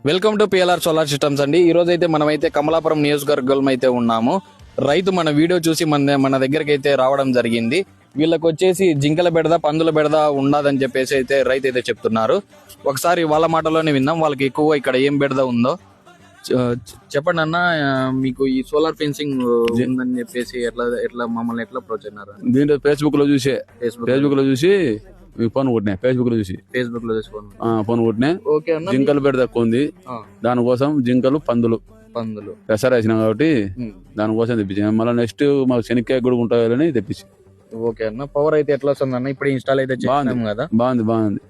Welcome to PLR solar systems అండి. ఈ రోజు అయితే మనమైతే కమలాపురం నియోజకవర్గం అయితే ఉన్నాము. రైతు మన వీడియో చూసి మన దగ్గరికి అయితే రావడం జరిగింది. వీళ్ళకి వచ్చేసి జింకల బెడద పందుల బెడద ఉండదని చెప్పేసి అయితే రైతు అయితే చెప్తున్నారు. ఒకసారి వాళ్ళ మాటలోనే విందాం. వాళ్ళకి ఎక్కువ ఇక్కడ ఏం బెడద ఉందో చెప్పండి అన్న. మీకు ఈ సోలార్ ఫెన్సింగ్ ఉందని చెప్పేసి ఎట్లా మమ్మల్ని ఎట్లా అప్రోచ్ అయినారు? దీంట్లో ఫేస్బుక్ లో చూసి ఫోన్ కొట్టినా. ఫేస్బుక్ లో చూసి ఫోన్ కొట్టినా. జింకలు బెడ తక్కువ ఉంది, దానికోసం జింకలు పందులు పెసర వేసినాం కాబట్టి దానికోసం తెప్పించాం. మళ్ళీ నెక్స్ట్ మాకు శనిక్కాయ కూడా ఉంటాయని తెప్పించి. ఓకే అన్న. పవర్ అయితే ఎట్లా వస్తుంది అన్న? ఇప్పుడు ఇన్స్టాల్ అయితే చేసాం కదా. బాగుంది.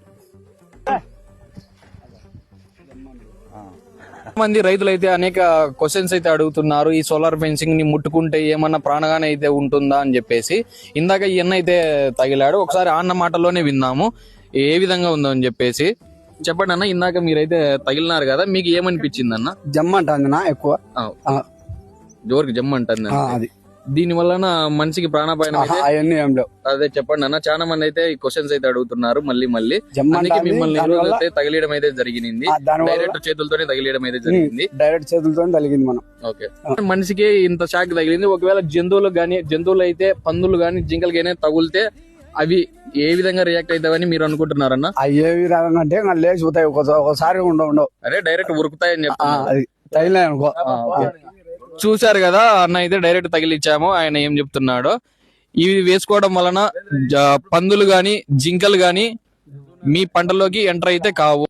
మంది రైతులు అయితే అనేక క్వశ్చన్స్ అయితే అడుగుతున్నారు. ఈ సోలార్ ఫెన్సింగ్ ని ముట్టుకుంటే ఏమన్నా ప్రాణగానే అయితే ఉంటుందా అని చెప్పేసి. ఇందాక ఈయన అయితే తగిలాడు. ఒకసారి అన్న మాటలోనే విన్నాము ఏ విధంగా ఉందో అని చెప్పేసి. చెప్పండి అన్న, ఇందాక మీరైతే తగిలినారు కదా, మీకు ఏమనిపించింది అన్న? జమ్మ అంటుంది ఎక్కువ, జోరుకి జమ్మ అంటుంది. అది దీని వలన మనిషికి ప్రాణాపాయం అవన్నీ ఏం లేవు. అదే చెప్పండి అన్న. చాలా మంది అయితే ఈ క్వశ్చన్స్ అయితే అడుగుతున్నారు మళ్ళీ మిమ్మల్ని అయితే తగిలియడం అయితే జరిగింది. డైరెక్ట్ చేతులతోనే తగిలియడం అయితే జరిగింది. డైరెక్ట్ చేతులతో తగిలింది మనం. ఓకే. మనిషికి ఇంత షాక్ తగిలింది. ఒకవేళ జంతువులు అయితే పందులు గానీ జింకలు గానీ తగులితే అవి ఏ విధంగా రియాక్ట్ అవుతావని మీరు అనుకుంటున్నారన్న? ఏ విధంగా అంటే లేచిపోతాయి, ఒకసారి ఉండవు. అదే డైరెక్ట్ ఉరుకుతాయని చెప్తాను. తగిలినాయి అనుకో. చూశారు కదా, అన్న అయితే డైరెక్ట్ తగిలిచ్చాము. ఆయన ఏం చెప్తున్నాడో, ఇవి వేసుకోవడం వలన పందులు గాని జింకలు గాని మీ పంటలోకి ఎంటర్ అయితే కావు.